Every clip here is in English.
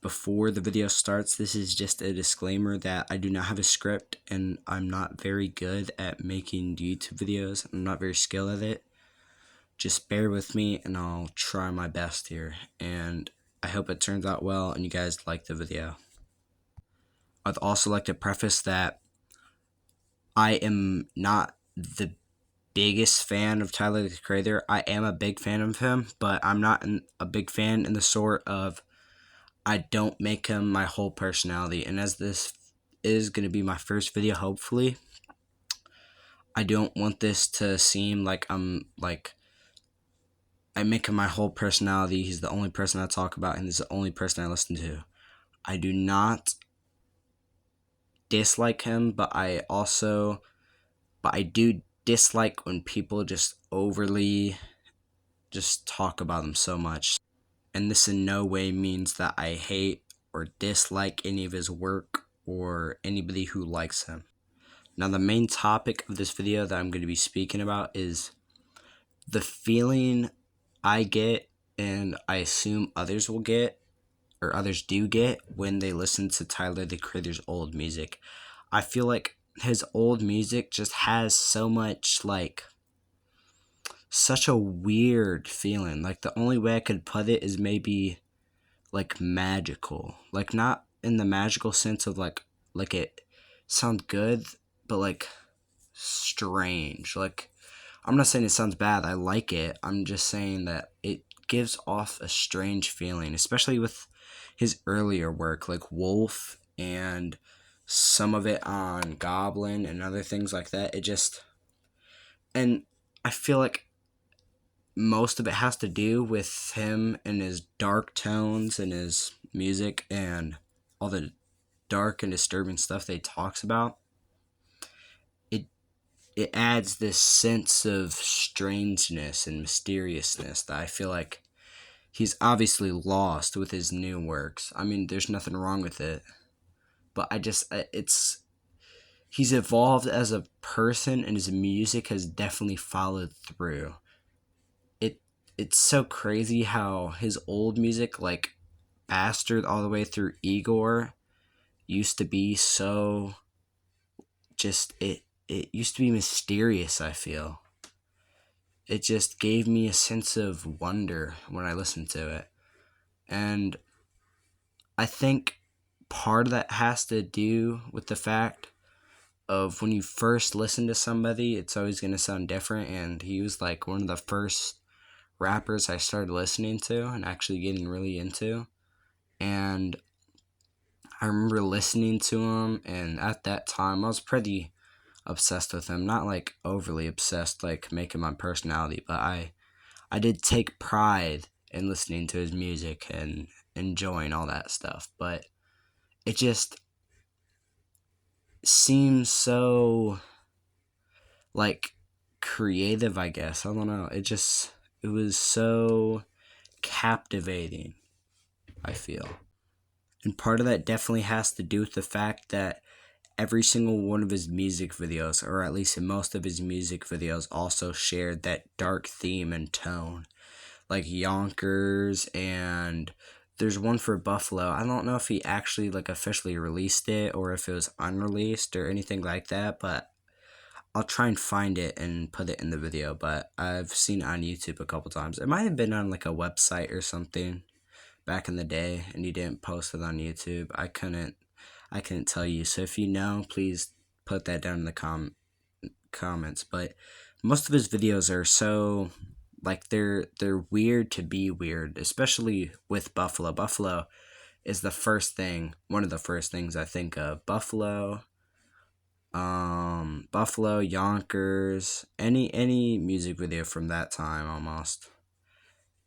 before the video starts, this is just a disclaimer that I do not have a script and I'm not very good at making YouTube videos. I'm not very skilled at it. Just bear with me and I'll try my best here. And I hope it turns out well and you guys like the video. I'd also like to preface that I am not the biggest fan of Tyler the Creator. I am a big fan of him, but I'm not a big fan in the sort of I don't make him my whole personality. And as this is going to be my first video, hopefully, I don't want this to seem like I make him my whole personality. He's the only person I talk about and he's the only person I listen to. I do not dislike him, but I do dislike when people just overly just talk about him so much. And this in no way means that I hate or dislike any of his work or anybody who likes him. Now, the main topic of this video that I'm going to be speaking about is the feeling I get, and I assume others will get, or others do get, when they listen to Tyler the Creator's old music. I feel like his old music just has so much, such a weird feeling. Like, the only way I could put it is maybe, magical. Like, not in the magical sense of, like it sounds good, but, strange. Like, I'm not saying it sounds bad. I like it. I'm just saying that it gives off a strange feeling, especially with his earlier work, like Wolf and some of it on Goblin and other things like that. And I feel like most of it has to do with him and his dark tones and his music and all the dark and disturbing stuff that he talks about. It adds this sense of strangeness and mysteriousness that I feel like he's obviously lost with his new works. I mean, there's nothing wrong with it, but he's evolved as a person and his music has definitely followed through. It's so crazy how his old music, like Bastard all the way through Igor, used to be so it used to be mysterious, I feel. It just gave me a sense of wonder when I listened to it. And I think part of that has to do with the fact of when you first listen to somebody, it's always going to sound different. And he was like one of the first rappers I started listening to and actually getting really into. And I remember listening to him, and at that time I was pretty obsessed with him. Not like overly obsessed, like making my personality, but I did take pride in listening to his music and enjoying all that stuff. But it just seems so creative, I guess. I don't know. It was so captivating, I feel. And part of that definitely has to do with the fact that every single one of his music videos, or at least in most of his music videos, also shared that dark theme and tone. Like Yonkers, and there's one for Buffalo. I don't know if he actually officially released it or if it was unreleased or anything like that, but I'll try and find it and put it in the video. But I've seen it on YouTube a couple times. It might have been on a website or something back in the day, and he didn't post it on YouTube. I couldn't tell you. So if you know, please put that down in the comments. But most of his videos are so they're weird to be weird, especially with Buffalo. Buffalo is one of the first things I think of. Buffalo, Yonkers, any music video from that time almost.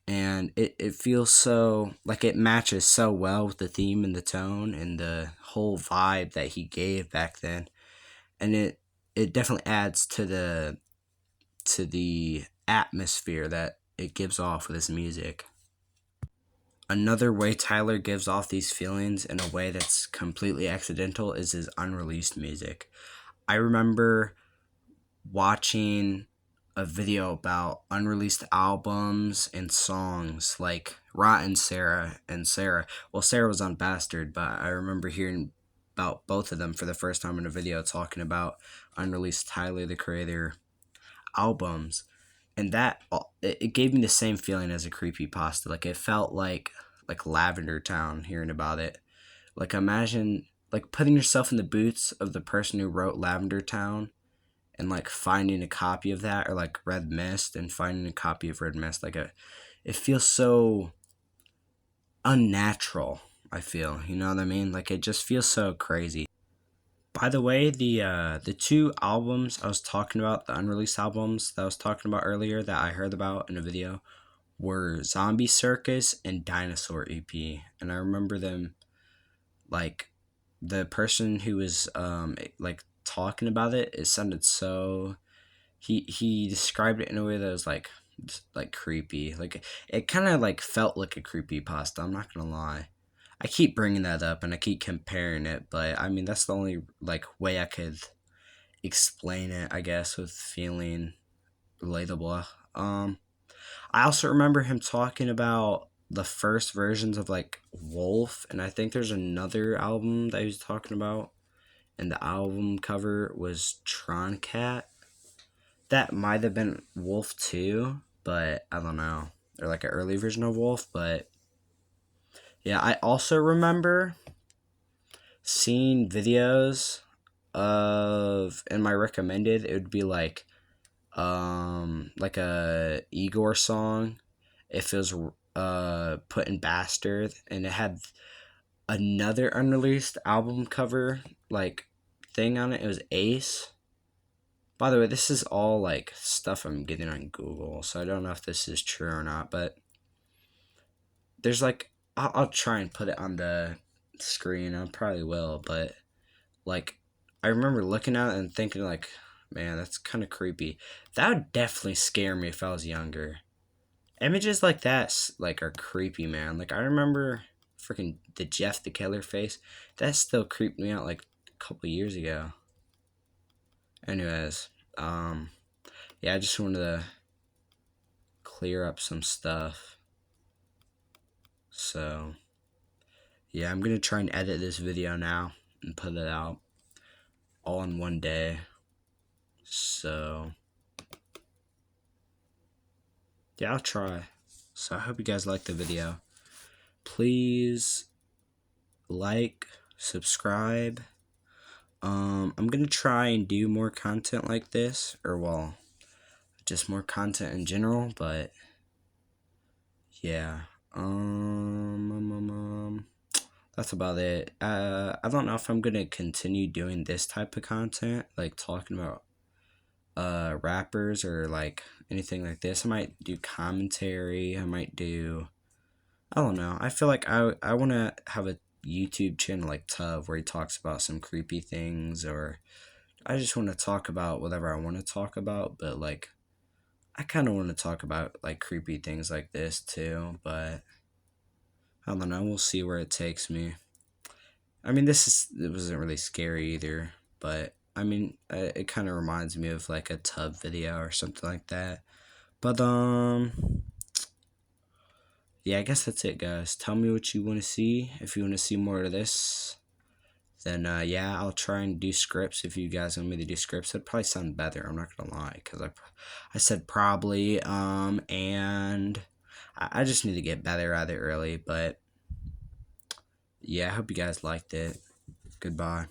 And it feels so, it matches so well with the theme and the tone and the whole vibe that he gave back then. And it definitely adds to the atmosphere that it gives off with his music. Another way Tyler gives off these feelings in a way that's completely accidental is his unreleased music. I remember watching a video about unreleased albums and songs like Rotten Sarah and Sarah. Well, Sarah was on Bastard, but I remember hearing about both of them for the first time in a video talking about unreleased Tyler the Creator albums. And that it gave me the same feeling as a creepypasta. Like it felt like Lavender Town hearing about it. Like imagine like putting yourself in the boots of the person who wrote Lavender Town and like finding a copy of that, or like Red Mist and finding a copy of Red Mist. It feels so unnatural. I feel, you know what I mean? Like it just feels so crazy. By the way, the two albums I was talking about, the unreleased albums that I was talking about earlier that I heard about in a video, were Zombie Circus and Dinosaur EP. And I remember them, like the person who was like talking about it, it sounded so, he described it in a way that was like creepy. Like it kind of like felt like a creepy pasta, I'm not gonna lie. I keep bringing that up and I keep comparing it, but I mean that's the only like way I could explain it, I guess, with feeling relatable. I also remember him talking about the first versions of like Wolf, and I think there's another album that he was talking about, and the album cover was Tron Cat. That might have been Wolf too, but I don't know. Or like an early version of Wolf, but yeah, I also remember seeing videos of, in my recommended, it would be like a Igor song if it was put in Bastard, and it had another unreleased album cover like thing on it. It was Ace. By the way, this is all like stuff I'm getting on Google, so I don't know if this is true or not, but there's like, I'll try and put it on the screen. I probably will, but like I remember looking at it and thinking like, man, that's kind of creepy. That would definitely scare me if I was younger. Images like that like are creepy, man. Like I remember freaking the Jeff the Killer face. That still creeped me out like a couple years ago. Anyways, yeah, I just wanted to clear up some stuff. So, yeah, I'm gonna try and edit this video now and put it out all in one day. So, yeah, I'll try. So I hope you guys liked the video. Please like, subscribe. I'm gonna try and do more content like this, or well, just more content in general, but yeah. That's about it. I don't know if I'm gonna continue doing this type of content, like talking about rappers or like anything like this. I might do commentary. I might do, I don't know. I feel like I want to have a YouTube channel like Tub where he talks about some creepy things, or I just want to talk about whatever I want to talk about, but like I kind of want to talk about like creepy things like this too, but I don't know. We'll see where it takes me. I mean, it wasn't really scary either, but I mean, it kind of reminds me of like a Tub video or something like that. But yeah, I guess that's it, guys. Tell me what you want to see. If you want to see more of this, then yeah, I'll try and do scripts. If you guys want me to do scripts, it'd probably sound better. I'm not gonna lie, because I said probably, and I just need to get better at it early. But yeah, I hope you guys liked it. Goodbye.